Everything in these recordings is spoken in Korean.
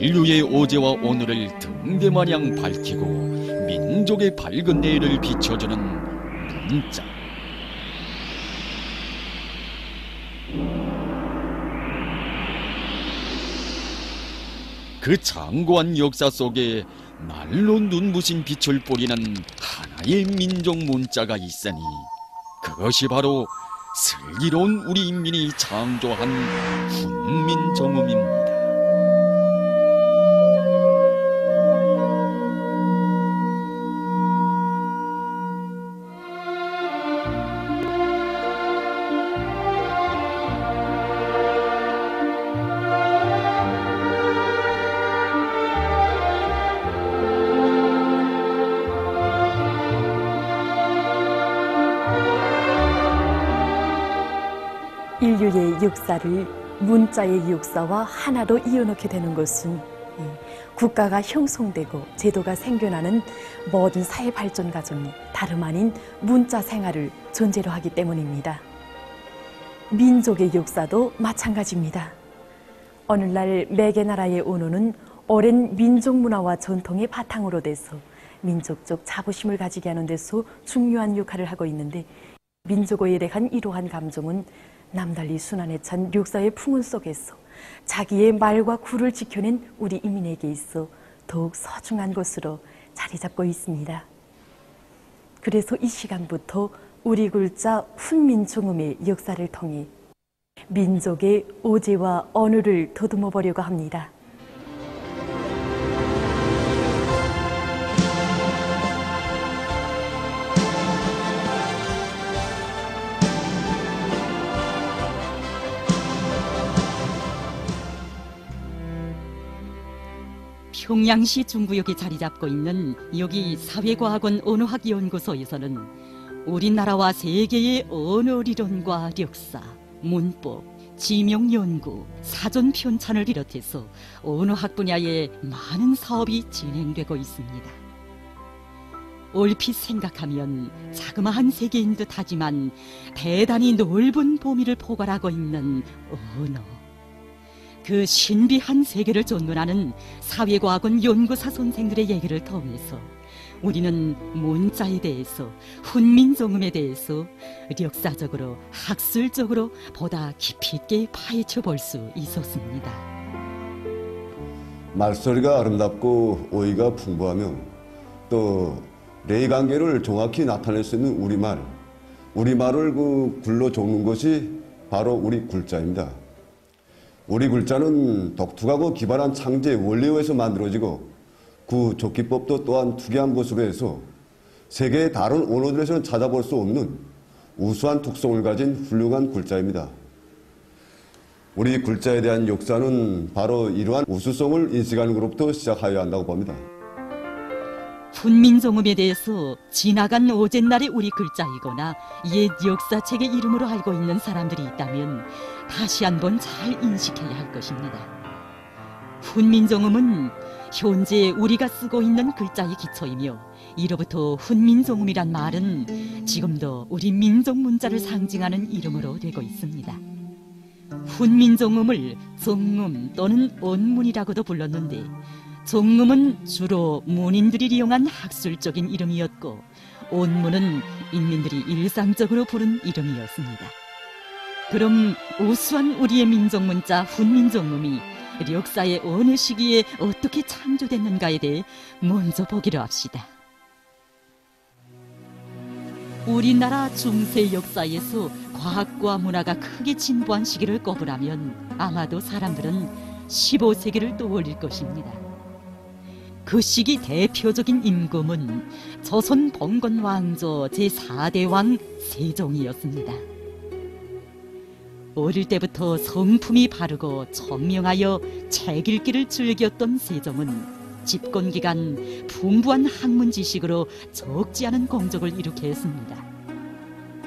인류의 어제와 오늘을 등대마냥 밝히고 민족의 밝은 내일을 비춰주는 문자. 그 장고한 역사 속에 날로 눈부신 빛을 뿌리는 하나의 민족 문자가 있으니 그것이 바로 슬기로운 우리 인민이 창조한 훈민정음입니다. 인류의 역사를 문자의 역사와 하나로 이어놓게 되는 것은 국가가 형성되고 제도가 생겨나는 모든 사회 발전 과정이 다름 아닌 문자 생활을 전제로 하기 때문입니다. 민족의 역사도 마찬가지입니다. 오늘날 매개 나라의 언어는 오랜 민족 문화와 전통의 바탕으로 돼서 민족적 자부심을 가지게 하는 데서 중요한 역할을 하고 있는데, 민족어에 대한 이러한 감정은 남달리 순환에 찬 역사의 풍운 속에서 자기의 말과 구를 지켜낸 우리 인민에게 있어 더욱 소중한 것으로 자리 잡고 있습니다. 그래서 이 시간부터 우리 글자 훈민정음의 역사를 통해 민족의 어제와 오늘을 더듬어 보려고 합니다. 평양시 중구역에 자리 잡고 있는 여기 사회과학원 언어학연구소에서는 우리나라와 세계의 언어리론과 역사, 문법, 지명연구, 사전 편찬을 비롯해서 언어학 분야에 많은 사업이 진행되고 있습니다. 얼핏 생각하면 자그마한 세계인 듯하지만 대단히 넓은 범위를 포괄하고 있는 언어. 그 신비한 세계를 전문하는 사회과학원 연구사 선생들의 얘기를 통해서 우리는 문자에 대해서, 훈민정음에 대해서 역사적으로, 학술적으로 보다 깊이 있게 파헤쳐 볼 수 있었습니다. 말소리가 아름답고 어휘가 풍부하며 또 내관계를 정확히 나타낼 수 있는 우리말을 글로 적는 것이 바로 우리 글자입니다. 우리 글자는 독특하고 기발한 창제 원리어에서 만들어지고 그 적기법도 또한 특이한 것으로 해서 세계의 다른 언어들에서는 찾아볼 수 없는 우수한 특성을 가진 훌륭한 글자입니다. 우리 글자에 대한 역사는 바로 이러한 우수성을 인식하는 것부터 시작하여야 한다고 봅니다. 훈민정음에 대해서 지나간 어젯날의 우리 글자이거나 옛 역사책의 이름으로 알고 있는 사람들이 있다면 다시 한번 잘 인식해야 할 것입니다. 훈민정음은 현재 우리가 쓰고 있는 글자의 기초이며, 이로부터 훈민정음이란 말은 지금도 우리 민족 문자를 상징하는 이름으로 되고 있습니다. 훈민정음을 정음 또는 언문이라고도 불렀는데, 정음은 주로 문인들이 이용한 학술적인 이름이었고, 언문은 인민들이 일상적으로 부른 이름이었습니다. 그럼 우수한 우리의 민족 문자 훈민정음이 역사의 어느 시기에 어떻게 창조됐는가에 대해 먼저 보기로 합시다. 우리나라 중세 역사에서 과학과 문화가 크게 진보한 시기를 꼽으라면 아마도 사람들은 15세기를 떠올릴 것입니다. 그 시기 대표적인 임금은 조선 봉건 왕조 제4대 왕 세종이었습니다. 어릴 때부터 성품이 바르고 총명하여 책 읽기를 즐겼던 세종은 집권 기간 풍부한 학문 지식으로 적지 않은 공적을 이루게 했습니다.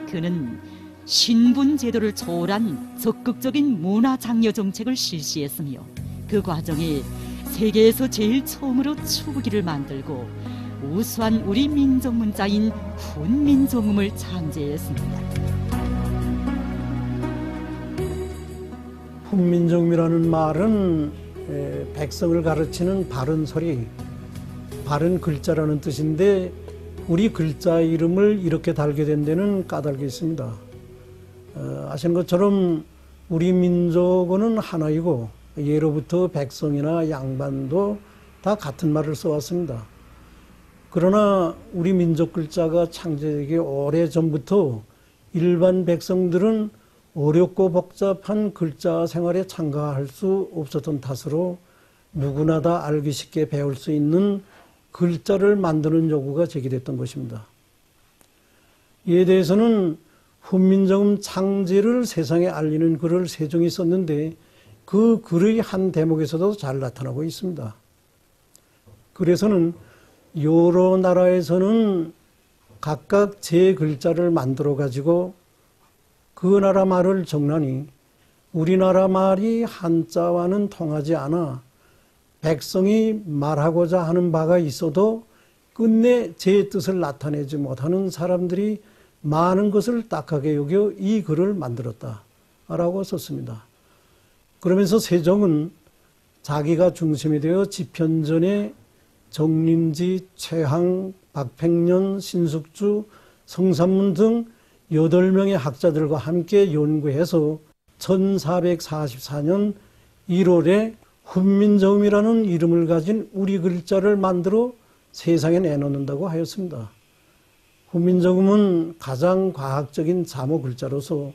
그는 신분 제도를 초월한 적극적인 문화 장려 정책을 실시했으며, 그 과정에 세계에서 제일 처음으로 추구기를 만들고 우수한 우리 민족 문자인 훈민정음을 창제했습니다. 훈민정음이라는 말은 백성을 가르치는 바른 소리, 바른 글자라는 뜻인데 우리 글자 이름을 이렇게 달게 된 데는 까닭이 있습니다. 아시는 것처럼 우리 민족은 하나이고 예로부터 백성이나 양반도 다 같은 말을 써왔습니다. 그러나 우리 민족 글자가 창제되기 오래전부터 일반 백성들은 어렵고 복잡한 글자 생활에 참가할 수 없었던 탓으로 누구나 다 알기 쉽게 배울 수 있는 글자를 만드는 요구가 제기됐던 것입니다. 이에 대해서는 훈민정음 창제를 세상에 알리는 글을 세종이 썼는데 그 글의 한 대목에서도 잘 나타나고 있습니다. 그래서는 여러 나라에서는 각각 제 글자를 만들어 가지고 그 나라 말을 적나니 우리나라 말이 한자와는 통하지 않아 백성이 말하고자 하는 바가 있어도 끝내 제 뜻을 나타내지 못하는 사람들이 많은 것을 딱하게 여겨 이 글을 만들었다라고 썼습니다. 그러면서 세종은 자기가 중심이 되어 집현전에 정림지, 최항, 박팽년, 신숙주, 성삼문 등 8명의 학자들과 함께 연구해서 1444년 1월에 훈민정음이라는 이름을 가진 우리 글자를 만들어 세상에 내놓는다고 하였습니다. 훈민정음은 가장 과학적인 잠호 글자로서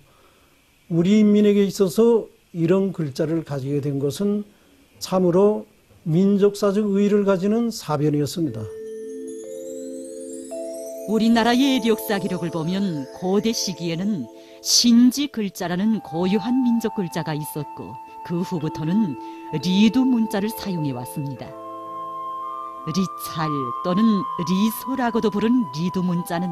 우리 인민에게 있어서 이런 글자를 가지게 된 것은 참으로 민족사적 의의를 가지는 사변이었습니다. 우리나라의 역사 기록을 보면 고대 시기에는 신지 글자라는 고유한 민족 글자가 있었고 그 후부터는 리두 문자를 사용해 왔습니다. 리찰 또는 리소라고도 부른 리두 문자는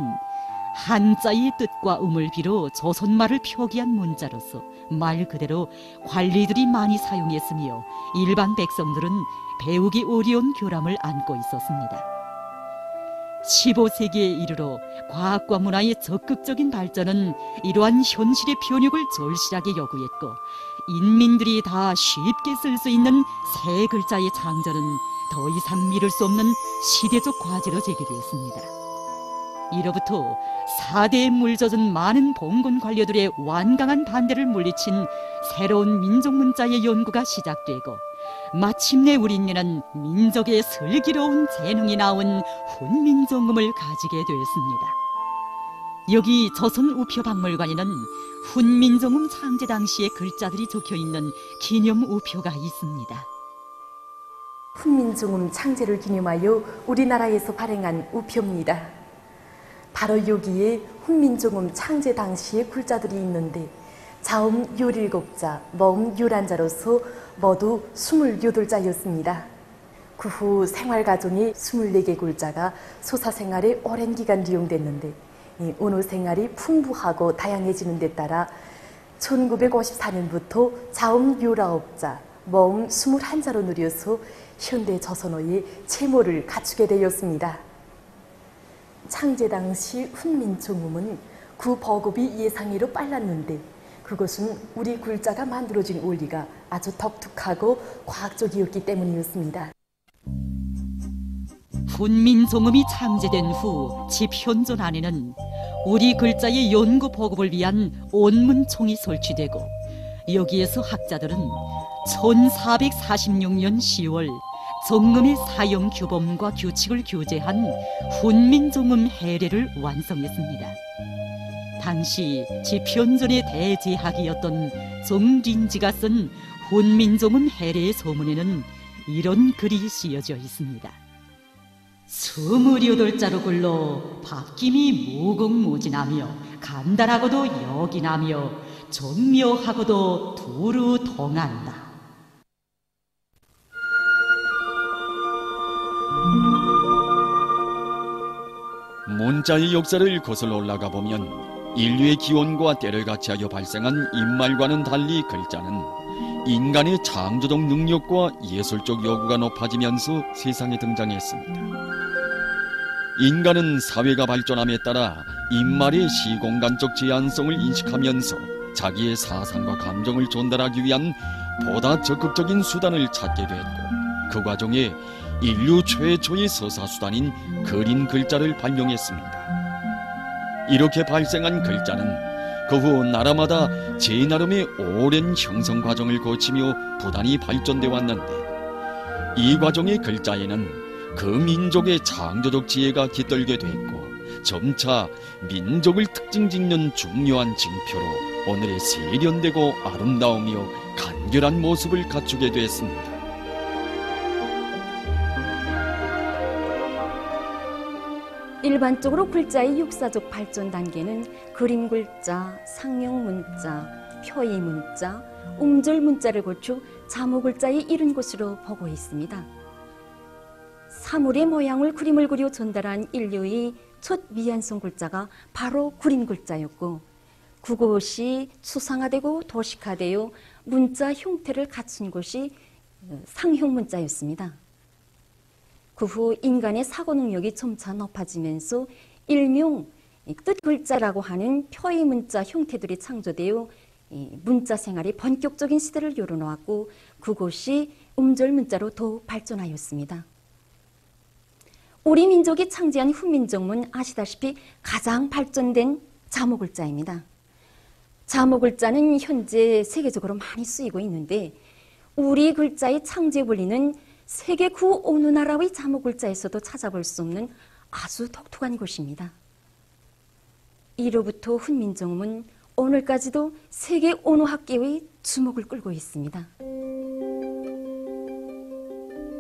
한자의 뜻과 의미를 비롯 조선말을 표기한 문자로서 말 그대로 관리들이 많이 사용했으며 일반 백성들은 배우기 어려운 교람을 안고 있었습니다. 15세기에 이르러 과학과 문화의 적극적인 발전은 이러한 현실의 변혁을 절실하게 요구했고 인민들이 다 쉽게 쓸 수 있는 새 글자의 창조는 더 이상 미룰 수 없는 시대적 과제로 제기되었습니다. 이로부터 4대에 물젖은 많은 봉건 관료들의 완강한 반대를 물리친 새로운 민족 문자의 연구가 시작되고 마침내 우리는 민족의 슬기로운 재능이 나온 훈민정음을 가지게 되었습니다. 여기 조선 우표박물관에는 훈민정음 창제 당시의 글자들이 적혀있는 기념 우표가 있습니다. 훈민정음 창제를 기념하여 우리나라에서 발행한 우표입니다. 바로 여기에 훈민정음 창제 당시의 글자들이 있는데 자음 17자, 모음 11자로서 모두 28자였습니다. 그 후 생활가정의 24개 글자가 소사생활에 오랜 기간 이용됐는데 언어 생활이 풍부하고 다양해지는 데 따라 1954년부터 자음 19자, 모음 21자로 늘려서 현대 조선어의 체모를 갖추게 되었습니다. 창제 당시 훈민정음은 그 보급이 예상외로 빨랐는데 그것은 우리 글자가 만들어진 원리가 아주 독특하고 과학적이었기 때문이었습니다. 훈민정음이 창제된 후 집현전 안에는 우리 글자의 연구 보급을 위한 온문총이 설치되고 여기에서 학자들은 1446년 10월 정음의 사용 규범과 규칙을 교재한 훈민정음 해례를 완성했습니다. 당시 집현전의 대제학이었던 정린지가 쓴 훈민정음 해례의 소문에는 이런 글이 씌어져 있습니다. 28자로 글로 바뀜이 무궁무진하며 간단하고도 여긴하며 정묘하고도 두루 동한다. 문자의 역사를 거슬러 올라가 보면 인류의 기원과 때를 같이하여 발생한 인말과는 달리 글자는 인간의 창조적 능력과 예술적 요구가 높아지면서 세상에 등장했습니다. 인간은 사회가 발전함에 따라 인말의 시공간적 제한성을 인식하면서 자기의 사상과 감정을 전달하기 위한 보다 적극적인 수단을 찾게 됐고 그 과정에 인류 최초의 서사수단인 그린 글자를 발명했습니다. 이렇게 발생한 글자는 그 후 나라마다 제 나름의 오랜 형성 과정을 거치며 부단히 발전돼 왔는데 이 과정의 글자에는 그 민족의 창조적 지혜가 깃들게 됐고 점차 민족을 특징짓는 중요한 징표로 오늘의 세련되고 아름다우며 간결한 모습을 갖추게 됐습니다. 일반적으로 글자의 육사적 발전 단계는 그림 글자, 상용 문자, 표의 문자, 음절 문자를 거쳐 자모 글자에 이른 것으로 보고 있습니다. 사물의 모양을 그림을 그려 전달한 인류의 첫 미완성 글자가 바로 그림 글자였고 그것이 추상화되고 도식화되어 문자 형태를 갖춘 것이 상형 문자였습니다. 그 후 인간의 사고 능력이 점차 높아지면서 일명 뜻 글자라고 하는 표의 문자 형태들이 창조되어 문자 생활이 본격적인 시대를 열어놓았고 그것이 음절 문자로 더 발전하였습니다. 우리 민족이 창제한 훈민정음은 아시다시피 가장 발전된 자모 글자입니다. 자모 글자는 현재 세계적으로 많이 쓰이고 있는데 우리 글자의 창제 원리는 세계 그 어느 나라의 자모 글자에서도 찾아볼 수 없는 아주 독특한 것입니다. 이로부터 훈민정음은 오늘까지도 세계 언어학계의 주목을 끌고 있습니다.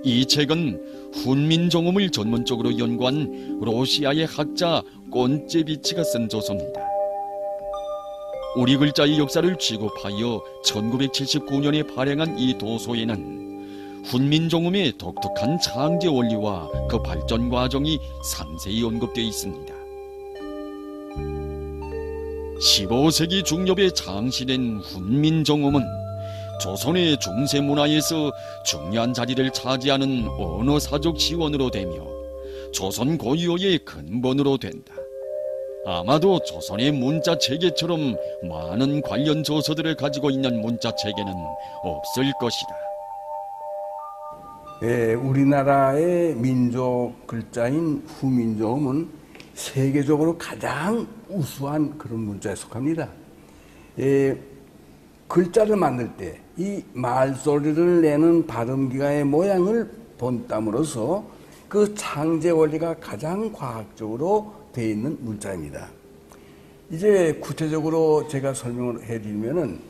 이 책은 훈민정음을 전문적으로 연구한 러시아의 학자 꼰제비치가 쓴 저서입니다. 우리 글자의 역사를 취급하여 1979년에 발행한 이 도서에는 훈민정음의 독특한 창제 원리와 그 발전 과정이 상세히 언급되어 있습니다. 15세기 중엽에 창시된 훈민정음은 조선의 중세 문화에서 중요한 자리를 차지하는 언어사적 지원으로 되며 조선 고유어의 근본으로 된다. 아마도 조선의 문자 체계처럼 많은 관련 저서들을 가지고 있는 문자 체계는 없을 것이다. 우리나라의 민족 글자인 후민정음은 세계적으로 가장 우수한 그런 문자에 속합니다. 글자를 만들 때 이 말소리를 내는 발음기가의 모양을 본땀으로써 그 창제 원리가 가장 과학적으로 되어 있는 문자입니다. 이제 구체적으로 제가 설명을 해드리면은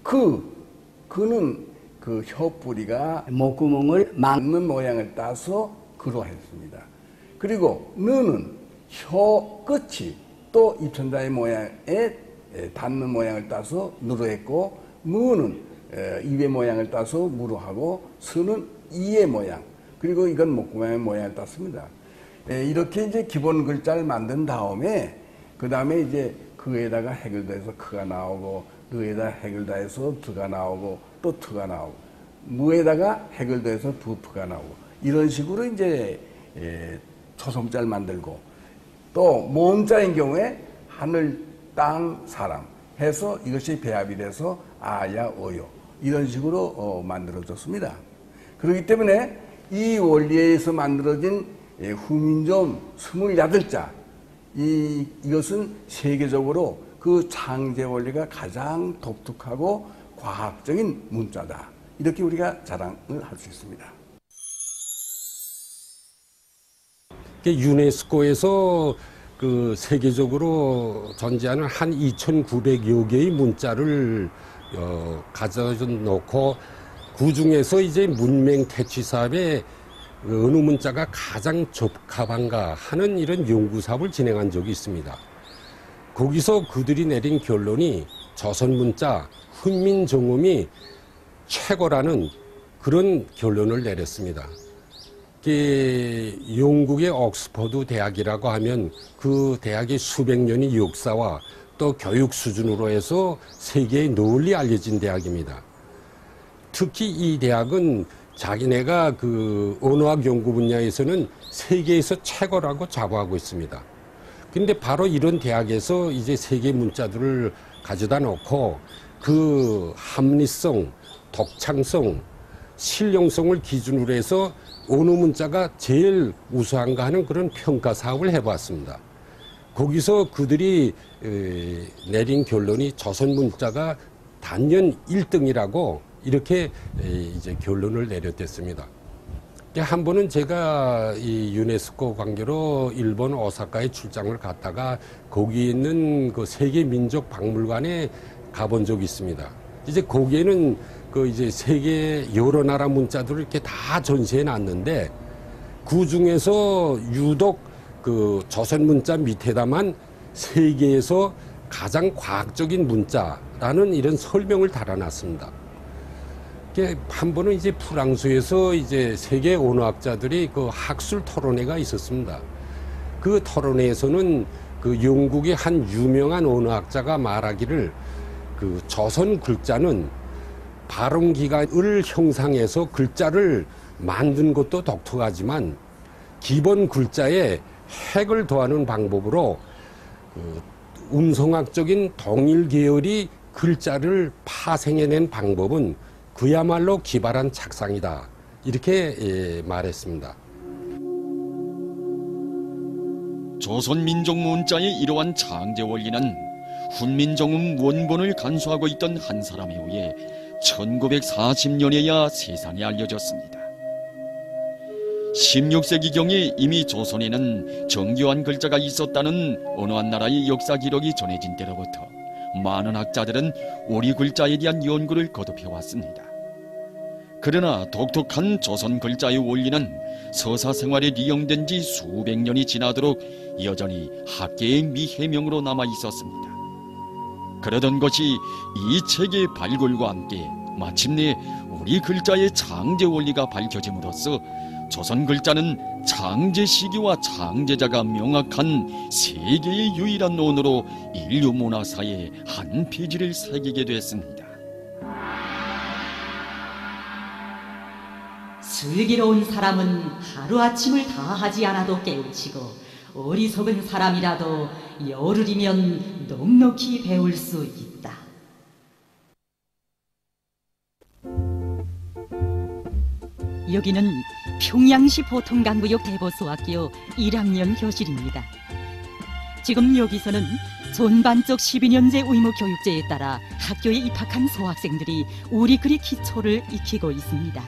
그는 그 혀뿌리가 목구멍을 막는 모양을 따서 그로 했습니다. 그리고 느는 혀 끝이 또 입천자의 모양에 닿는 모양을 따서 느로 했고 무는 입의 모양을 따서 무로 하고 스는 이의 모양 그리고 이건 목구멍의 모양을 땄습니다. 이렇게 이제 기본 글자를 만든 다음에 그 다음에 이제 그에다가 핵을 더해서 크가 나오고 느에다 핵을 더해서 드가 나오고 또 트가 나오고 무에다가 핵을 더해서 두프가 나오고 이런 식으로 이제 초성자를 만들고 또 모음자인 경우에 하늘, 땅, 사람 해서 이것이 배합이 돼서 아야, 어요 이런 식으로 만들어졌습니다. 그렇기 때문에 이 원리에서 만들어진 후민정음 28자 이것은 세계적으로 그 창제 원리가 가장 독특하고 과학적인 문자다. 이렇게 우리가 자랑을 할 수 있습니다. 유네스코에서 그 세계적으로 존재하는 한 2,900여 개의 문자를 가져다 놓고 그 중에서 이제 문맹 퇴치 사업에 어느 문자가 가장 적합한가 하는 이런 연구 사업을 진행한 적이 있습니다. 거기서 그들이 내린 결론이 조선 문자 훈민정음이 최고라는 그런 결론을 내렸습니다. 영국의 옥스퍼드 대학이라고 하면 그 대학의 수백 년의 역사와 또 교육 수준으로 해서 세계에 널리 알려진 대학입니다. 특히 이 대학은 자기네가 그 언어학 연구 분야에서는 세계에서 최고라고 자부하고 있습니다. 근데 바로 이런 대학에서 이제 세계 문자들을 가져다 놓고 그 합리성, 독창성, 실용성을 기준으로 해서 어느 문자가 제일 우수한가 하는 그런 평가 사업을 해봤습니다. 거기서 그들이 내린 결론이 조선 문자가 단연 1등이라고 이렇게 이제 결론을 내렸댔습니다. 한 번은 제가 이 유네스코 관계로 일본 오사카에 출장을 갔다가 거기 있는 그 세계 민족 박물관에 가본 적이 있습니다. 이제 거기에는 그 이제 세계 여러 나라 문자들을 이렇게 다 전시해 놨는데 그 중에서 유독 그 조선 문자 밑에다만 세계에서 가장 과학적인 문자라는 이런 설명을 달아놨습니다. 한 번은 이제 프랑스에서 이제 세계 언어학자들이 그 학술 토론회가 있었습니다. 그 토론회에서는 그 영국의 한 유명한 언어학자가 말하기를 그 조선 글자는 발음 기간을 형상해서 글자를 만든 것도 독특하지만 기본 글자에 핵을 더하는 방법으로 그 음성학적인 동일 계열이 글자를 파생해낸 방법은 그야말로 기발한 착상이다. 이렇게 말했습니다. 조선 민족 문자의 이러한 창제 원리는 훈민정음 원본을 간수하고 있던 한 사람에 의해 1940년에야 세상에 알려졌습니다. 16세기경에 이미 조선에는 정교한 글자가 있었다는 어느 한 나라의 역사 기록이 전해진 때로부터 많은 학자들은 우리 글자에 대한 연구를 거듭해왔습니다. 그러나 독특한 조선 글자의 원리는 서사 생활에 이용된 지 수백 년이 지나도록 여전히 학계의 미해명으로 남아 있었습니다. 그러던 것이 이 책의 발굴과 함께 마침내 우리 글자의 창제 원리가 밝혀짐으로써 조선 글자는 창제 시기와 창제자가 명확한 세계의 유일한 언어로 인류 문화사에 한 페이지를 새기게 됐습니다. 슬기로운 사람은 하루아침을 다 하지 않아도 깨우치고 어리석은 사람이라도 열흘이면 넉넉히 배울 수 있다. 여기는 평양시 보통강구역 대보소학교 1학년 교실입니다. 지금 여기서는 전반적 12년제 의무교육제에 따라 학교에 입학한 소학생들이 우리 글의 기초를 익히고 있습니다.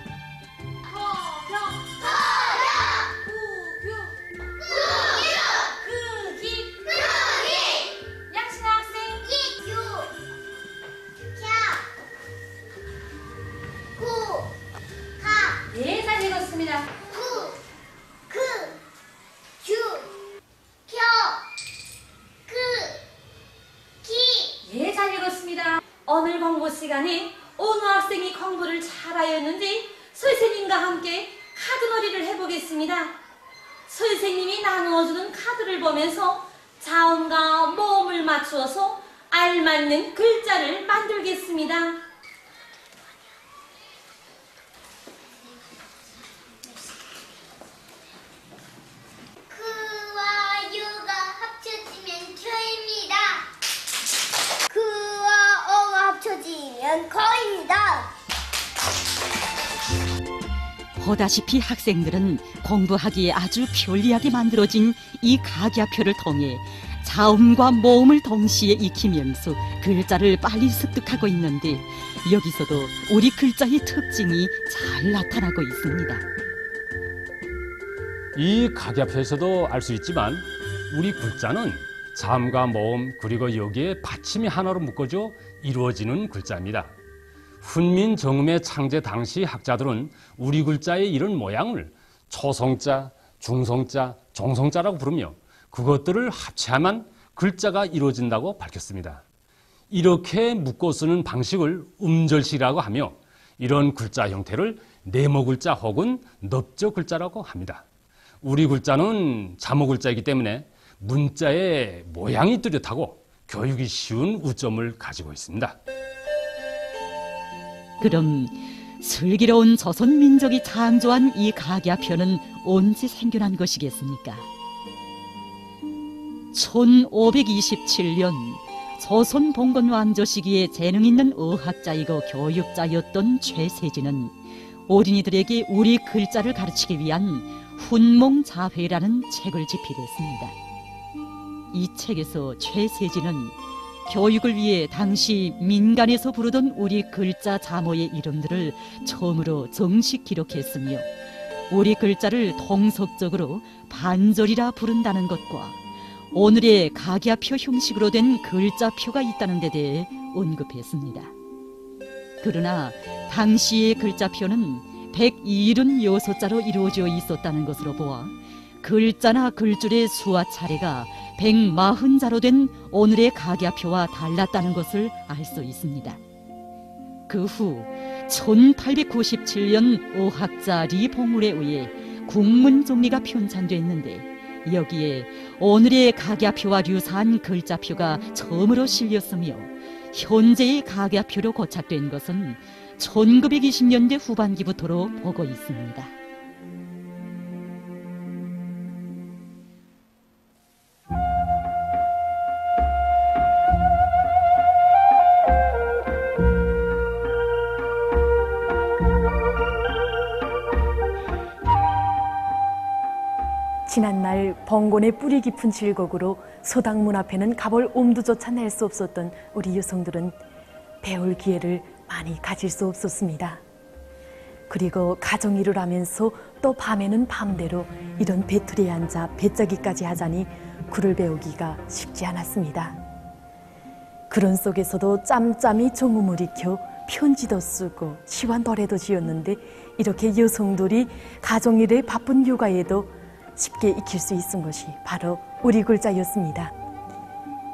네, 잘 읽었습니다. 예, 잘 읽었습니다. 오늘 공부 시간에 어느 학생이 공부를 잘하였는지 선생님과 함께 카드놀이를 해보겠습니다. 선생님이 나누어주는 카드를 보면서 자음과 모음을 맞추어서 알맞는 글자를 만들겠습니다. 그와 유가 합쳐지면 kö입니다. 그와 어가 합쳐지면 거입니다. 보다시피 학생들은 공부하기에 아주 편리하게 만들어진 이 각야표를 통해 자음과 모음을 동시에 익히면서 글자를 빨리 습득하고 있는데 여기서도 우리 글자의 특징이 잘 나타나고 있습니다. 이 각야표에서도 알 수 있지만 우리 글자는 자음과 모음 그리고 여기에 받침이 하나로 묶어져 이루어지는 글자입니다. 훈민정음의 창제 당시 학자들은 우리 글자의 이런 모양을 초성자, 중성자, 종성자라고 부르며 그것들을 합체하면 글자가 이루어진다고 밝혔습니다. 이렇게 묶어 쓰는 방식을 음절시라고 하며 이런 글자 형태를 네모글자 혹은 넙저글자라고 합니다. 우리 글자는 자모글자이기 때문에 문자의 모양이 뚜렷하고 교육이 쉬운 우점을 가지고 있습니다. 그럼 슬기로운 조선 민족이 창조한 이 각야표는 언제 생겨난 것이겠습니까? 1527년 조선 봉건 왕조 시기에 재능 있는 어학자이고 교육자였던 최세진은 어린이들에게 우리 글자를 가르치기 위한 훈몽자회라는 책을 집필했습니다. 이 책에서 최세진은 교육을 위해 당시 민간에서 부르던 우리 글자 자모의 이름들을 처음으로 정식 기록했으며 우리 글자를 통속적으로 반절이라 부른다는 것과 오늘의 각야표 형식으로 된 글자표가 있다는 데 대해 언급했습니다. 그러나 당시의 글자표는 176자로 이루어져 있었다는 것으로 보아 글자나 글줄의 수와 차례가 140자로 된 오늘의 각야표와 달랐다는 것을 알 수 있습니다. 그 후 1897년 어학자 리봉울에 의해 국문종리가 편찬됐는데 여기에 오늘의 각야표와 유사한 글자표가 처음으로 실렸으며 현재의 각야표로 고착된 것은 1920년대 후반기부터로 보고 있습니다. 지난날 봉건의 뿌리 깊은 질곡으로 소당문 앞에는 가볼 엄두조차 낼 수 없었던 우리 여성들은 배울 기회를 많이 가질 수 없었습니다. 그리고 가정일을 하면서 또 밤에는 밤대로 이런 배틀에 앉아 배짜기까지 하자니 글을 배우기가 쉽지 않았습니다. 그런 속에서도 짬짬이 종음을 익혀 편지도 쓰고 시와 노래도 지었는데 이렇게 여성들이 가정일에 바쁜 육아에도 쉽게 익힐 수 있은 것이 바로 우리 글자였습니다.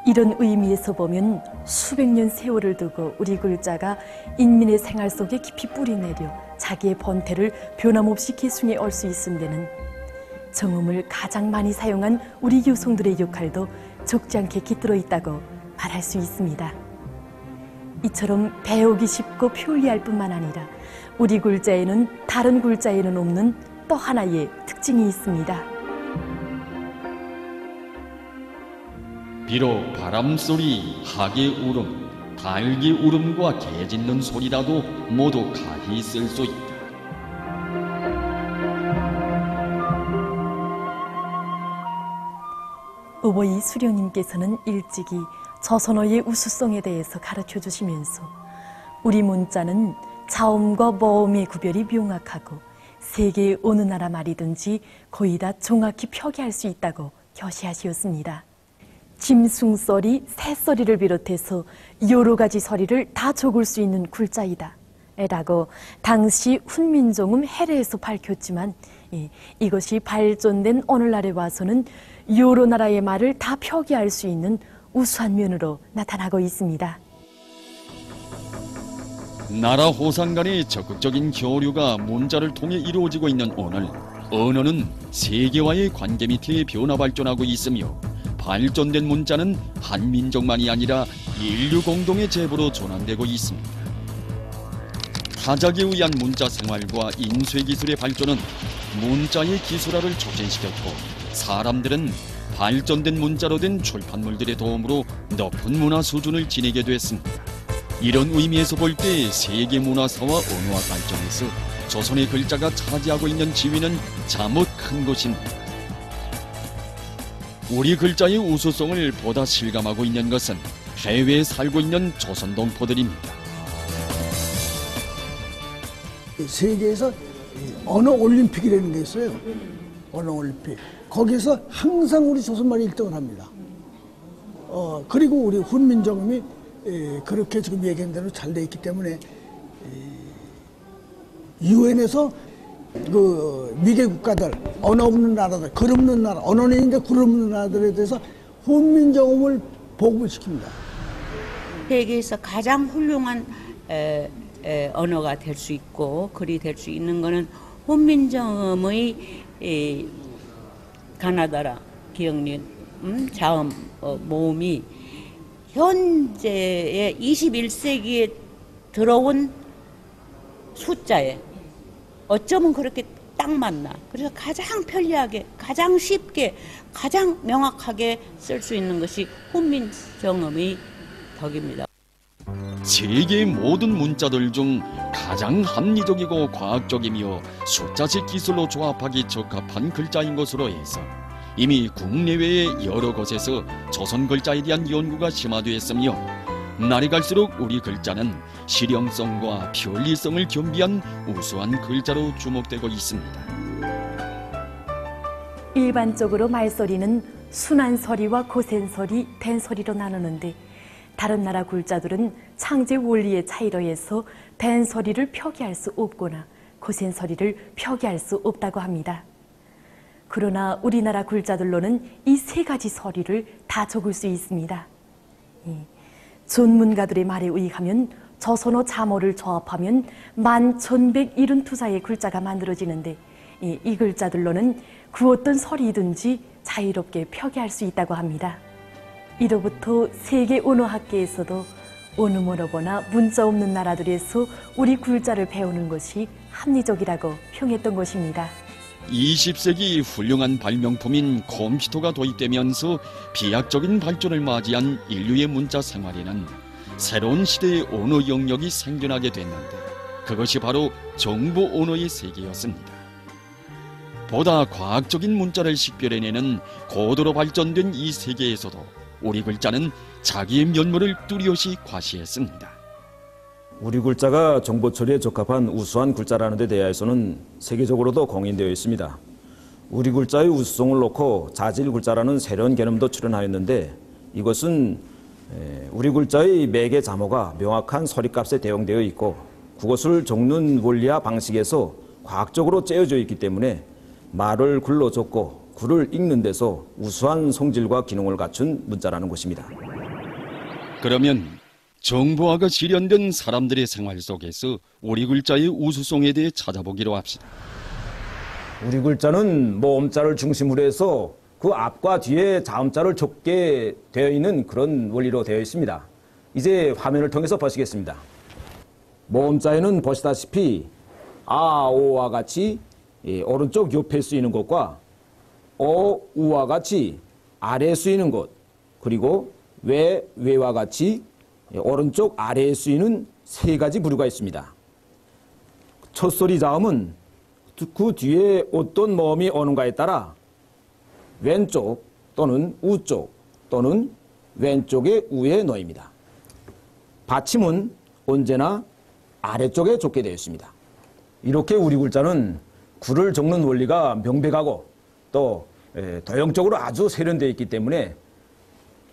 이런 의미에서 보면 수백 년 세월을 두고 우리 글자가 인민의 생활 속에 깊이 뿌리내려 자기의 본태를 변함없이 계승해 올 수 있은 데는 정음을 가장 많이 사용한 우리 여성들의 역할도 적지 않게 깃들어 있다고 말할 수 있습니다. 이처럼 배우기 쉽고 편리할 뿐만 아니라 우리 글자에는 다른 글자에는 없는 또 하나의 특징이 있습니다. 비록 바람소리, 하계 울음, 달기 울음과 개 짖는 소리라도 모두 가히 쓸 수 있다. 어버이 수령님께서는 일찍이 조선어의 우수성에 대해서 가르쳐 주시면서 우리 문자는 자음과 모음의 구별이 명확하고 세계의 어느 나라 말이든지 거의 다 정확히 표기할 수 있다고 교시하시었습니다. 짐승소리, 새소리를 비롯해서 여러 가지 소리를 다 적을 수 있는 글자이다 라고 당시 훈민정음 해례에서 밝혔지만 이것이 발전된 오늘날에 와서는 여러 나라의 말을 다 표기할 수 있는 우수한 면으로 나타나고 있습니다. 나라 호상 간의 적극적인 교류가 문자를 통해 이루어지고 있는 오늘, 언어는 세계와의 관계 밑에 변화 발전하고 있으며 발전된 문자는 한 민족만이 아니라 인류 공동의 제보로 전환되고 있습니다. 타작에 의한 문자 생활과 인쇄 기술의 발전은 문자의 기술화를 촉진시켰고 사람들은 발전된 문자로 된 출판물들의 도움으로 높은 문화 수준을 지니게 됐습니다. 이런 의미에서 볼 때 세계 문화사와 언어화 발전에서 조선의 글자가 차지하고 있는 지위는 참으로 큰 것입니다. 우리 글자의 우수성을 보다 실감하고 있는 것은 해외에 살고 있는 조선 동포들입니다. 세계에서 언어 올림픽이라는 게 있어요. 언어 올림픽. 거기에서 항상 우리 조선말이 1등을 합니다. 그리고 우리 훈민정음이 그렇게 지금 얘기한 대로 잘 돼 있기 때문에 유엔에서 그 미개 국가들, 언어 없는 나라들, 글 없는 나라, 언어는 있는데 글 없는 나라들에 대해서 훈민정음을 보급을 시킵니다. 세계에서 가장 훌륭한 언어가 될 수 있고 글이 될 수 있는 것은 훈민정음의 가나다라, 기억리은, 자음, 모음이 현재의 21세기에 들어온 숫자에 어쩌면 그렇게 딱 맞나. 그래서 가장 편리하게, 가장 쉽게, 가장 명확하게 쓸 수 있는 것이 훈민정음의 덕입니다. 세계 모든 문자들 중 가장 합리적이고 과학적이며 숫자식 기술로 조합하기 적합한 글자인 것으로 해서 이미 국내외의 여러 곳에서 조선 글자에 대한 연구가 심화되었으며 날이 갈수록 우리 글자는 실용성과 편리성을 겸비한 우수한 글자로 주목되고 있습니다. 일반적으로 말소리는 순한소리와 고센소리, 된소리로 나누는데 다른 나라 글자들은 창제 원리의 차이로 해서 된소리를 표기할 수 없거나 고센소리를 표기할 수 없다고 합니다. 그러나 우리나라 글자들로는 이 세 가지 소리를 다 적을 수 있습니다. 전문가들의 말에 의하면 조선어 자모를 조합하면 1172자의 글자가 만들어지는데 이 글자들로는 그 어떤 소리든지 자유롭게 표기할 수 있다고 합니다. 이로부터 세계 언어학계에서도 어느 문어거나 문자 없는 나라들에서 우리 글자를 배우는 것이 합리적이라고 평했던 것입니다. 20세기 훌륭한 발명품인 컴퓨터가 도입되면서 비약적인 발전을 맞이한 인류의 문자 생활에는 새로운 시대의 언어 영역이 생겨나게 됐는데 그것이 바로 정보 언어의 세계였습니다. 보다 과학적인 문자를 식별해내는 고도로 발전된 이 세계에서도 우리 글자는 자기의 면모를 뚜렷이 과시했습니다. 우리 글자가 정보 처리에 적합한 우수한 글자라는 데 대해서는 세계적으로도 공인되어 있습니다. 우리 글자의 우수성을 놓고 자질 글자라는 새로운 개념도 출현하였는데 이것은 우리 글자의 매개 자모가 명확한 소리값에 대응되어 있고 그것을 적는 원리와 방식에서 과학적으로 짜여져 있기 때문에 말을 글로 적고 글을 읽는 데서 우수한 성질과 기능을 갖춘 문자라는 것입니다. 그러면 정보화가 실현된 사람들의 생활 속에서 우리 글자의 우수성에 대해 찾아보기로 합시다. 우리 글자는 모음자를 중심으로 해서 그 앞과 뒤에 자음자를 적게 되어 있는 그런 원리로 되어 있습니다. 이제 화면을 통해서 보시겠습니다. 모음자에는 보시다시피 아, 오와 같이 오른쪽 옆에 쓰이는 것과 우와 같이 아래에 쓰이는 것, 그리고 외와 같이 오른쪽 아래에 쓰이는 세 가지 부류가 있습니다. 첫 소리 자음은 그 뒤에 어떤 모음이 오는가에 따라 왼쪽 또는 우쪽 또는 왼쪽의 우에 놓입니다. 받침은 언제나 아래쪽에 적게 되어 있습니다. 이렇게 우리 글자는 글을 적는 원리가 명백하고 또 도형적으로 아주 세련되어 있기 때문에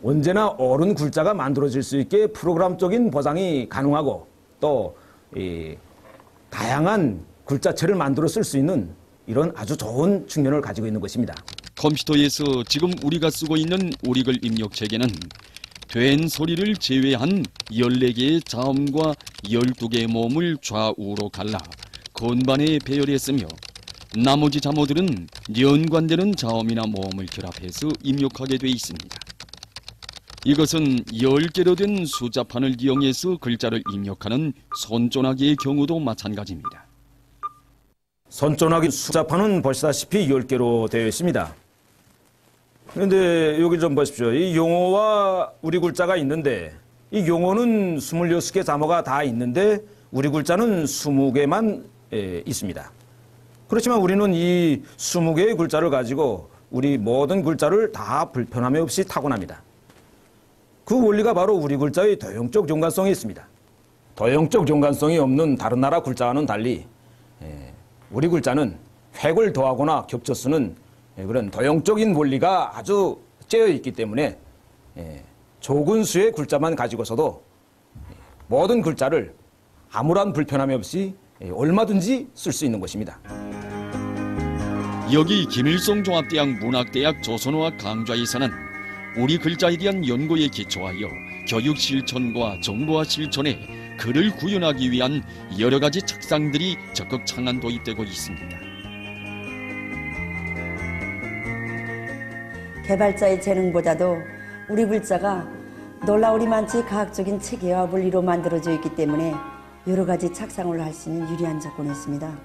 언제나 옳은 글자가 만들어질 수 있게 프로그램적인 보장이 가능하고 또 다양한 글자체를 만들어 쓸 수 있는 이런 아주 좋은 측면을 가지고 있는 것입니다. 컴퓨터에서 지금 우리가 쓰고 있는 우리글 입력체계는 된 소리를 제외한 14개의 자음과 12개의 모음을 좌우로 갈라 건반에 배열했으며 나머지 자모들은 연관되는 자음이나 모음을 결합해서 입력하게 돼 있습니다. 이것은 10개로 된 숫자판을 이용해서 글자를 입력하는 손조나기의 경우도 마찬가지입니다. 손조나기 숫자판은 보시다시피 10개로 되어 있습니다. 그런데 여기 좀 보십시오. 이 용어와 우리 글자가 있는데 이 용어는 26개 자모가 다 있는데 우리 글자는 20개만 있습니다. 그렇지만 우리는 이 20개의 글자를 가지고 우리 모든 글자를 다 불편함이 없이 타고납니다. 그 원리가 바로 우리 글자의 도형적 연관성이 있습니다. 도형적 연관성이 없는 다른 나라 글자와는 달리 우리 글자는 획을 더하거나 겹쳐 쓰는 그런 도형적인 원리가 아주 째여 있기 때문에 적은 수의 글자만 가지고서도 모든 글자를 아무런 불편함이 없이 얼마든지 쓸 수 있는 것입니다. 여기 김일성 종합대학 문학대학 조선어학 강좌에서는 우리 글자에 대한 연구에 기초하여 교육 실천과 정보화 실천에 글을 구현하기 위한 여러 가지 책상들이 적극 창안 도입되고 있습니다. 개발자의 재능보다도 우리 글자가 놀라우리만치 과학적인 체계와 원리로 만들어져 있기 때문에 여러 가지 착상을 할 수 있는 유리한 조건이 있습니다.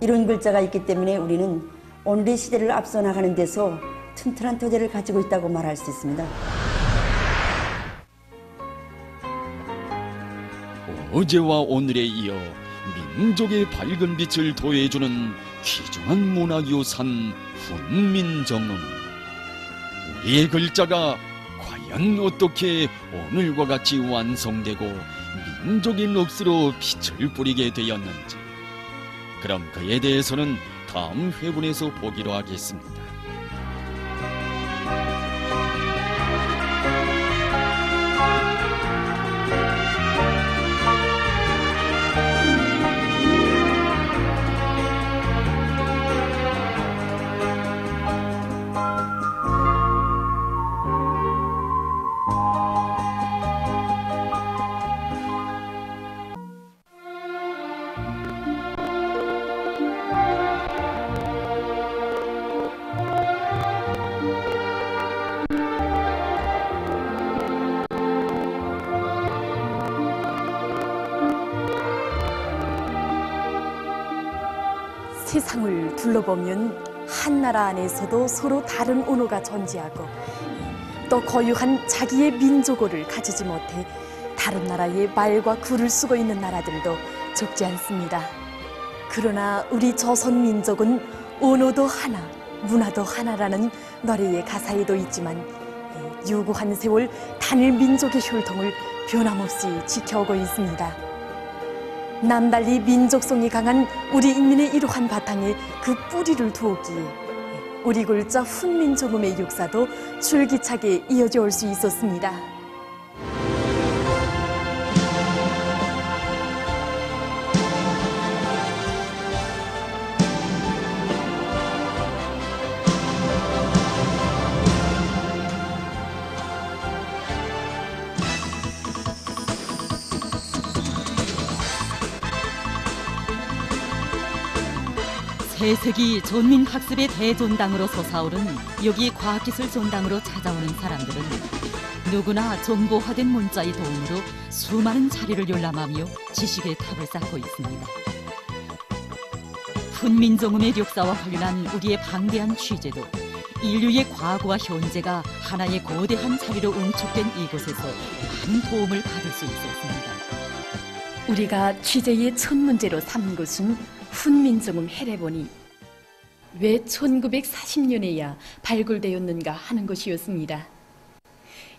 이런 글자가 있기 때문에 우리는 오늘의 시대를 앞서 나가는 데서 튼튼한 토대를 가지고 있다고 말할 수 있습니다. 어제와 오늘에 이어 민족의 밝은 빛을 도해주는 귀중한 문화유산 훈민정음. 우리의 글자가 과연 어떻게 오늘과 같이 완성되고 민족의 넋으로 빛을 뿌리게 되었는지, 그럼 그에 대해서는 다음 회분에서 보기로 하겠습니다. 세상을 둘러보면 한 나라 안에서도 서로 다른 언어가 존재하고 또 고유한 자기의 민족어를 가지지 못해 다른 나라의 말과 글을 쓰고 있는 나라들도 적지 않습니다. 그러나 우리 조선 민족은 언어도 하나, 문화도 하나라는 노래의 가사에도 있지만 유구한 세월 단일 민족의 혈통을 변함없이 지켜오고 있습니다. 남달리 민족성이 강한 우리 인민의 이러한 바탕에 그 뿌리를 두었기에 우리 글자 훈민정음의 역사도 줄기차게 이어져 올 수 있었습니다. 세세기 전민학습의 대존당으로 솟아오른 여기 과학기술 전당으로 찾아오는 사람들은 누구나 정보화된 문자의 도움으로 수많은 자리를 열람하며 지식의 탑을 쌓고 있습니다. 훈민정음의 역사와 관련한 우리의 방대한 취재도 인류의 과거와 현재가 하나의 거대한 자리로 응축된 이곳에서 많은 도움을 받을 수 있었습니다. 우리가 취재의 첫 문제로 삼은 것은 훈민정음 해례본이 왜 1940년에야 발굴되었는가 하는 것이었습니다.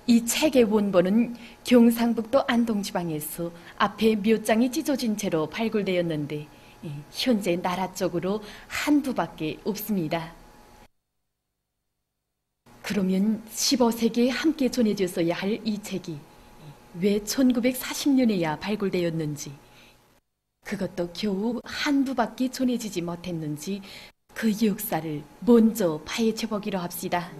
이 책의 원본은 경상북도 안동지방에서 앞에 몇 장이 찢어진 채로 발굴되었는데 현재 나라 쪽으로 한두 밖에 없습니다. 그러면 15세기에 함께 전해졌어야 할 이 책이 왜 1940년에야 발굴되었는지, 그것도 겨우 한두 밖에 전해지지 못했는지 그 역사를 먼저 파헤쳐보기로 합시다.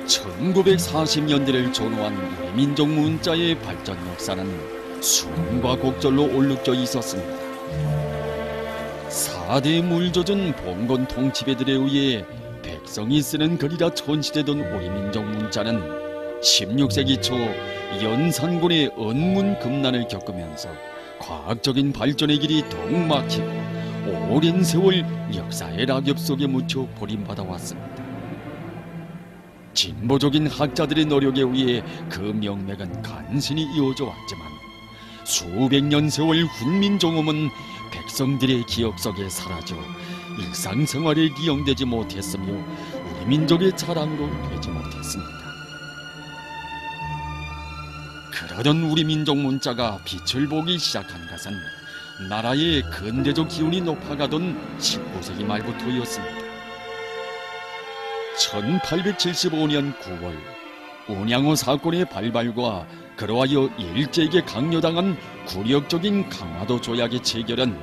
1940년대를 전후한 우리 민족 문자의 발전 역사는 수문과 곡절로 올룩져 있었습니다. 4대 물 젖은 봉건 통치배들에 의해 백성이 쓰는 글이라 천시되던 우리 민족 문자는 16세기 초 연산군의 언문금난을 겪으면서 과학적인 발전의 길이 더욱 막히고 오랜 세월 역사의 낙엽 속에 묻혀 버림받아 왔습니다. 진보적인 학자들의 노력에 의해 그 명맥은 간신히 이어져 왔지만 수백 년 세월 훈민정음은 백성들의 기억 속에 사라져 일상생활에 기용되지 못했으며 우리 민족의 자랑으로 되지 못했습니다. 그러던 우리 민족 문자가 빛을 보기 시작한 것은 나라의 근대적 기운이 높아가던 19세기 말부터였습니다. 1875년 9월 운양호 사건의 발발과 그로하여 일제에게 강요당한 굴욕적인 강화도 조약의 체결은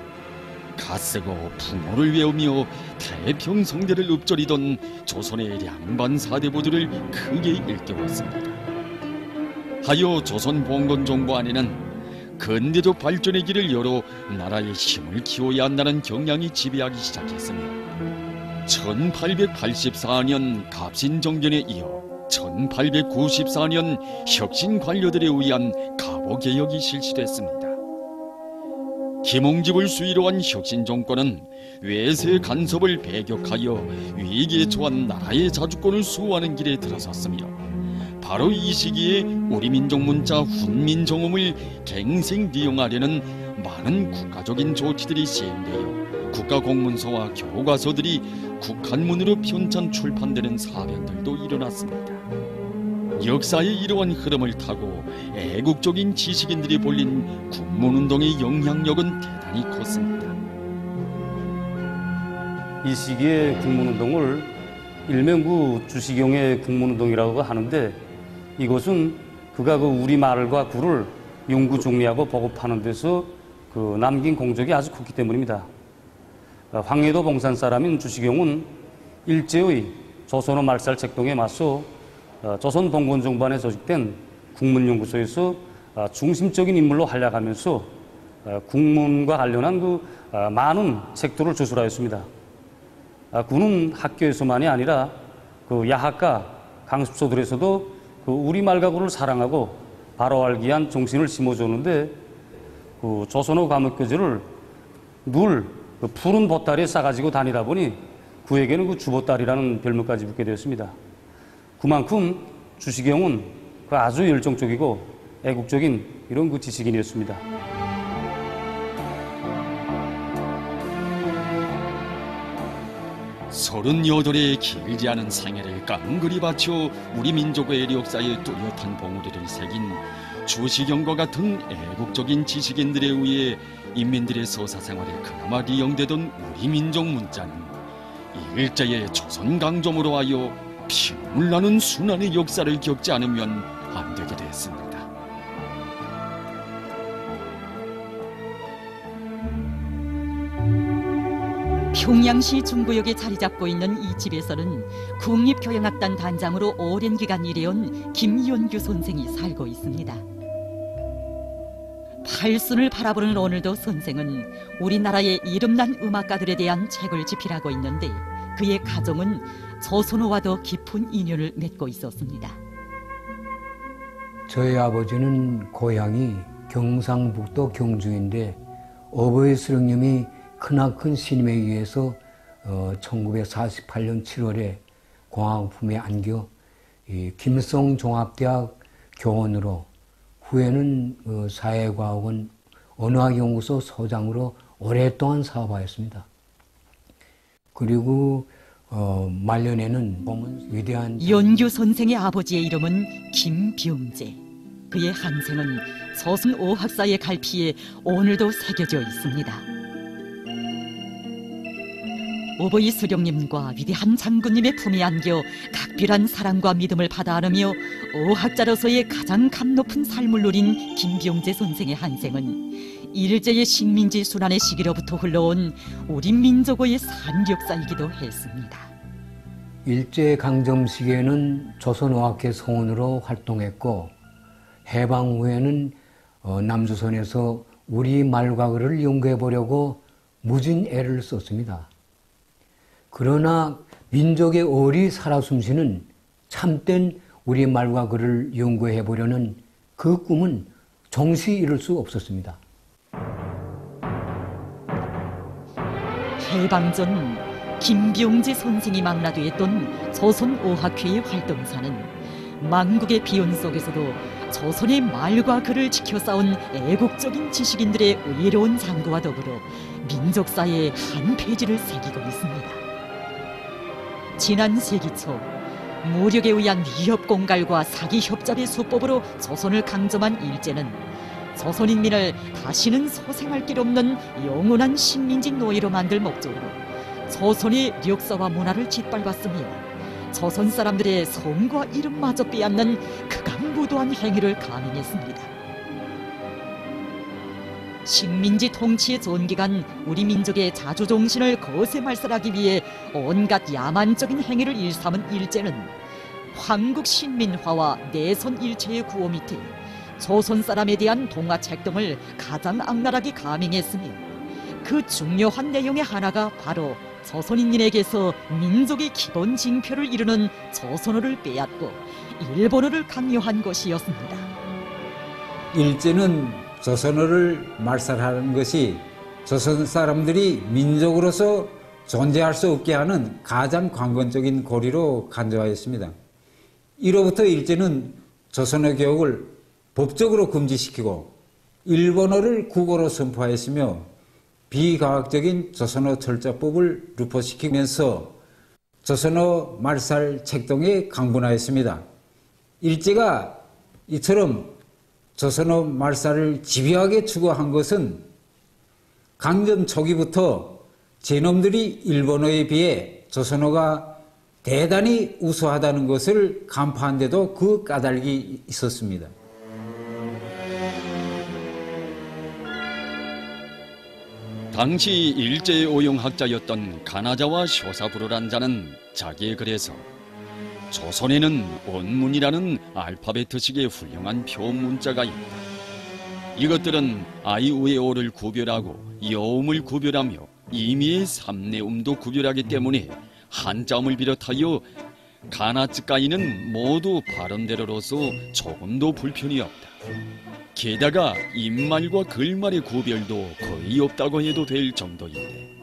갓쓰고 풍어를 외우며 태평성대를 읊조리던 조선의 량반 사대부들을 크게 일깨웠습니다. 하여 조선 봉건 정부 안에는 근대적 발전의 길을 열어 나라의 힘을 키워야 한다는 경향이 지배하기 시작했으며 1884년 갑신정변에 이어 1894년 혁신 관료들에 의한 가보개혁이 실시됐습니다. 김홍집을 수위로 한 혁신 정권은 외세 간섭을 배격하여 위기에 처한 나라의 자주권을 수호하는 길에 들어섰으며 바로 이 시기에 우리 민족 문자 훈민정음을 갱생利用하려는 많은 국가적인 조치들이 시행되어 국가공문서와 교과서들이 국한문으로 편찬 출판되는 사변들도 일어났습니다. 역사의 이러한 흐름을 타고 애국적인 지식인들이 벌린 국문운동의 영향력은 대단히 컸습니다. 이 시기에 국문운동을 일명 주시경의 국문운동이라고 하는데, 이것은 그가 우리말과 구를 연구 정리하고 보급하는 데서 남긴 공적이 아주 컸기 때문입니다. 황해도 봉산 사람인 주시경은 일제의 조선어 말살 책동에 맞서 조선 봉건정반에 조직된 국문연구소에서 중심적인 인물로 활약하면서 국문과 관련한 많은 책들을 저술하였습니다. 그는 학교에서만이 아니라 야학과 강습소들에서도 우리말과 구를 사랑하고 바로 알기 위한 정신을 심어줬는데, 조선어 과목교재를 늘 푸른 보따리에 싸가지고 다니다 보니 그에게는 주보따리라는 별명까지 붙게 되었습니다. 그만큼 주시경은 아주 열정적이고 애국적인 이런 지식인이었습니다. 서른여덟의 길지 않은 생애를 깡그리 바쳐 우리 민족의 역사에 뚜렷한 봉우리를 새긴 주시경과 같은 애국적인 지식인들에 의해 인민들의 서사생활에 그나마 리용되던 우리 민족 문자는 일제의 조선 강점으로 하여 피눈물 나는 순환의 역사를 겪지 않으면 안 되게 됐습니다. 평양시 중구역에 자리 잡고 있는 이 집에서는 국립교양악단 단장으로 오랜 기간 일해온 김연규 선생이 살고 있습니다. 팔순을 바라보는 오늘도 선생은 우리나라의 이름난 음악가들에 대한 책을 집필하고 있는데, 그의 가정은 조선어와도 깊은 인연을 맺고 있었습니다. 저희 아버지는 고향이 경상북도 경주인데, 어버이 수령님이 크나큰 스님에 의해서 1948년 7월에 공황품에 안겨 김성종합대학 교원으로, 후에는 사회과학원 언어학연구소 소장으로 오랫동안 사업하였습니다. 그리고 말년에는 보면 위대한 연규 선생의 아버지의 이름은 김병재. 그의 한생은 조선 어학사의 갈피에 오늘도 새겨져 있습니다. 어버이 수령님과 위대한 장군님의 품에 안겨 각별한 사랑과 믿음을 받아 안으며 어학자로서의 가장 감 높은 삶을 누린 김병재 선생의 한생은 일제의 식민지 순환의 시기로부터 흘러온 우리 민족의 산력사이기도 했습니다. 일제 강점 시기에는 조선어학회 성원으로 활동했고, 해방 후에는 남조선에서 우리 말과 글을 연구해 보려고 무진 애를 썼습니다. 그러나 민족의 얼이 살아 숨쉬는 참된 우리 말과 글을 연구해 보려는 그 꿈은 정시 이룰 수 없었습니다. 해방 전 김병재 선생이 망라되었던 조선어학회의 활동사는 만국의 비온 속에서도 조선의 말과 글을 지켜 싸운 애국적인 지식인들의 의로운 장구와 더불어 민족사의 한 페이지를 새기고 있습니다. 지난 세기 초 무력에 의한 위협 공갈과 사기 협잡의 수법으로 조선을 강점한 일제는 조선인민을 다시는 소생할 길 없는 영원한 식민지 노예로 만들 목적으로 조선의 역사와 문화를 짓밟았으며 조선 사람들의 성과 이름마저 빼앗는 극악무도한 행위를 감행했습니다. 식민지 통치의 전기간 우리 민족의 자주정신을 거세 말살하기 위해 온갖 야만적인 행위를 일삼은 일제는 황국 신민화와 내선 일체의 구호 밑에 조선 사람에 대한 동화책 등을 가장 악랄하게 감행했으며, 그 중요한 내용의 하나가 바로 조선인민에게서 민족의 기본 징표를 이루는 조선어를 빼앗고 일본어를 강요한 것이었습니다. 일제는 조선어를 말살하는 것이 조선 사람들이 민족으로서 존재할 수 없게 하는 가장 관건적인 고리로 간주하였습니다. 이로부터 일제는 조선어 교육을 법적으로 금지시키고 일본어를 국어로 선포하였으며 비과학적인 조선어 철자법을 유포시키면서 조선어 말살 책동에 강분하였습니다. 일제가 이처럼 조선어 말살을 집요하게 추구한 것은 강점 초기부터 제놈들이 일본어에 비해 조선어가 대단히 우수하다는 것을 간파한 데도 그 까닭이 있었습니다. 당시 일제의 오용학자였던 가나자와 쇼사부루란 자는 자기의 글에서 조선에는 원문이라는 알파벳식의 훌륭한 표문자가 있다. 이것들은 아이우에오를 구별하고 여음을 구별하며 이미의 삼내음도 구별하기 때문에 한자음을 비롯하여 가나츠까이는 모두 발음대로로서 조금도 불편이 없다. 게다가 입말과 글말의 구별도 거의 없다고 해도 될 정도인데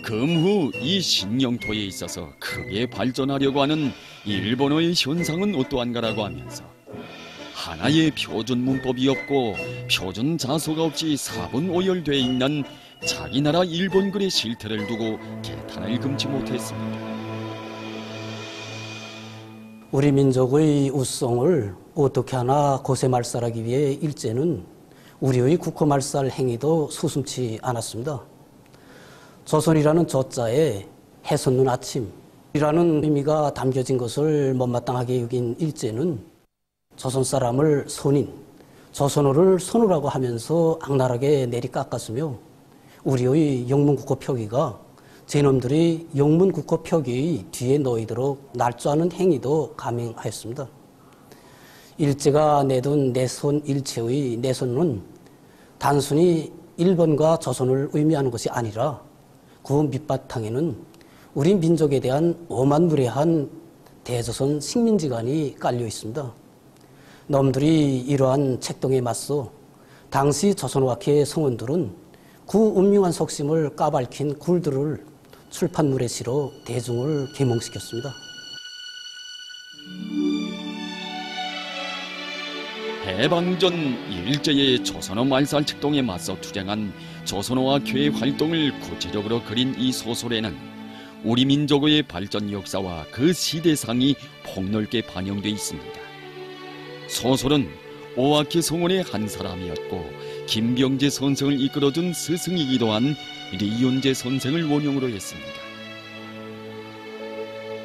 금후 이 신영토에 있어서 크게 발전하려고 하는 일본어의 현상은 어떠한가라고 하면서 하나의 표준 문법이 없고 표준 자소가 없이 사분오열되어 있는 자기 나라 일본 글의 실태를 두고 개탄을 금치 못했습니다. 우리 민족의 우성을 어떻게 하나 고세말살하기 위해 일제는 우리의 국호말살 행위도 서슴지 않았습니다. 조선이라는 조자에 해솟는 아침이라는 의미가 담겨진 것을 못마땅하게 여긴 일제는 조선 사람을 선인, 조선어를 선우라고 하면서 악랄하게 내리깎았으며 우리의 영문국호 표기가 제놈들이 영문국호 표기의 뒤에 놓이도록 날조하는 행위도 감행하였습니다. 일제가 내둔 내손 일체의 내손은 단순히 일본과 조선을 의미하는 것이 아니라 그 밑바탕에는 우리 민족에 대한 오만무례한 대조선 식민지관이 깔려 있습니다. 놈들이 이러한 책동에 맞서 당시 조선어학회 성원들은 그 음흉한 속심을 까발킨 굴들을 출판물에 실어 대중을 계몽시켰습니다. 해방전 일제의 조선어 말살 책동에 맞서 투쟁한 조선어학회의 활동을 구체적으로 그린 이 소설에는 우리 민족의 발전 역사와 그 시대상이 폭넓게 반영돼 있습니다. 소설은 오학회 성원의 한 사람이었고 김병재 선생을 이끌어준 스승이기도 한 리윤재 선생을 원형으로 했습니다.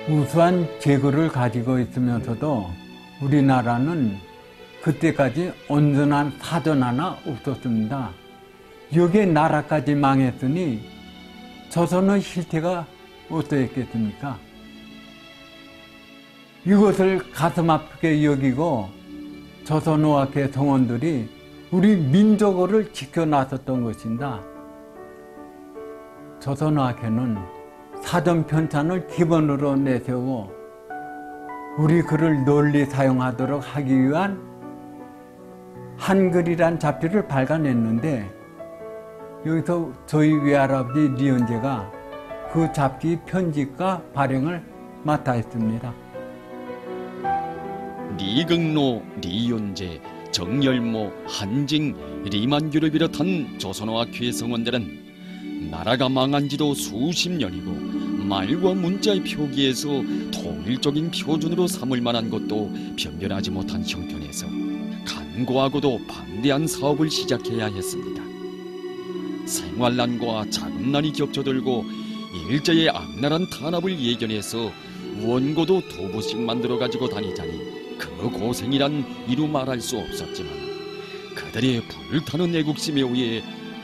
우수한 재고를 가지고 있으면서도 우리나라는 그때까지 온전한 사전 하나 없었습니다. 여기에 나라까지 망했으니 조선의 실태가 어떠했겠습니까? 이것을 가슴 아프게 여기고 조선어학회 성원들이 우리 민족어를 지켜나섰던 것입니다. 조선어학회는 사전 편찬을 기본으로 내세우고 우리 글을 널리 사용하도록 하기 위한 한글이란 잡지를 발간했는데 여기서 저희 외할아버지 리윤재가 그 잡지 편집과 발행을 맡아 했습니다. 리극로, 리윤재, 정열모, 한징, 리만규를 비롯한 조선어학회 성원들은 나라가 망한 지도 수십 년이고 말과 문자의 표기에서 통일적인 표준으로 삼을 만한 것도 변변하지 못한 형편에서 간고하고도 방대한 사업을 시작해야 했습니다. 생활난과 자금난이 겹쳐들고 일제의 악랄한 탄압을 예견해서 원고도 2부씩 만들어 가지고 다니자니 그 고생이란 이루 말할 수 없었지만 그들의 불타는 애국심에 의해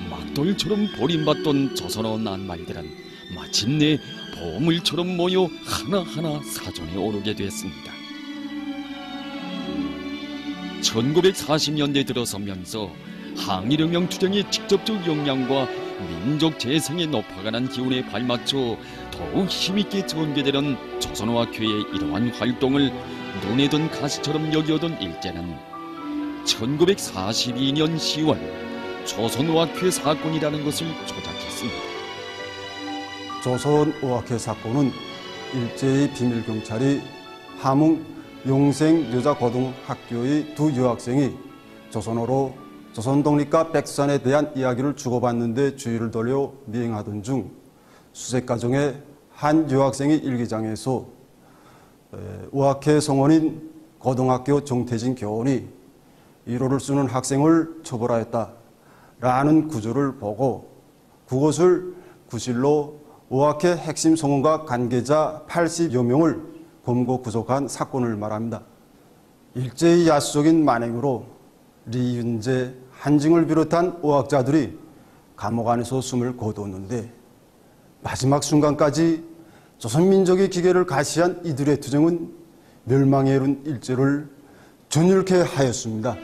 막돌처럼 버림받던 조선어 낱말들은 마침내 보물처럼 모여 하나하나 사전에 오르게 됐습니다. 1940년대 들어서면서 항일혁명 투쟁의 직접적 역량과 민족 재생의 높아가는 기운에 발맞춰 더욱 힘있게 전개되는 조선어학회의 이러한 활동을 눈에 든 가시처럼 여겨오던 일제는 1942년 10월 조선어학회 사건이라는 것을 조작했습니다. 조선어학회 사건은 일제의 비밀경찰이 함흥 용생 여자고등학교의 두 여학생이 조선어로 조선 독립과 백선에 대한 이야기를 주고받는데 주의를 돌려 미행하던 중 수색가정의 한 여학생이 일기장에서 우악회 성원인 고등학교 정태진 교원이 1호를 쓰는 학생을 처벌하였다라는 구절을 보고 그것을 구실로 우악회 핵심 성원과 관계자 80여 명을 검거 구속한 사건을 말합니다. 일제의 야수적인 만행으로 리윤재, 한징을 비롯한 어학자들이 감옥 안에서 숨을 거두었는데 마지막 순간까지 조선민족의 기계를 가시한 이들의 투쟁은 멸망에 이른 일제를 전율케 하였습니다.